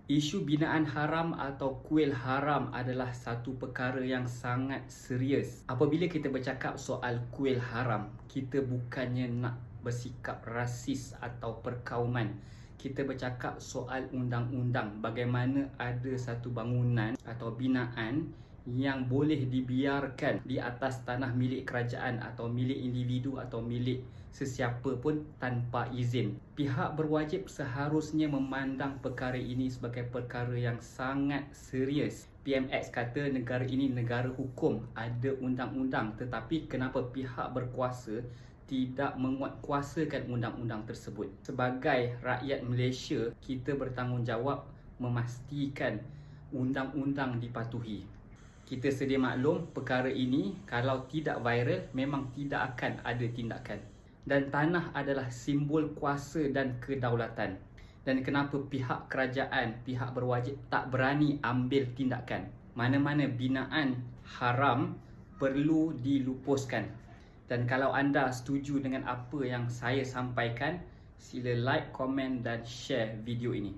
Isu binaan haram atau kuil haram adalah satu perkara yang sangat serius. Apabila kita bercakap soal kuil haram, kita bukannya nak bersikap rasis atau perkauman. Kita bercakap soal undang-undang, bagaimana ada satu bangunan atau binaan yang boleh dibiarkan di atas tanah milik kerajaan atau milik individu atau milik sesiapa pun tanpa izin. Pihak berwajib seharusnya memandang perkara ini sebagai perkara yang sangat serius. PMX kata negara ini negara hukum, ada undang-undang, tetapi kenapa pihak berkuasa tidak menguatkuasakan undang-undang tersebut? Sebagai rakyat Malaysia, kita bertanggungjawab memastikan undang-undang dipatuhi. Kita sedia maklum perkara ini kalau tidak viral memang tidak akan ada tindakan. Dan tanah adalah simbol kuasa dan kedaulatan. Dan kenapa pihak kerajaan, pihak berwajib tak berani ambil tindakan? Mana-mana binaan haram perlu dilupuskan. Dan kalau anda setuju dengan apa yang saya sampaikan, sila like, komen dan share video ini.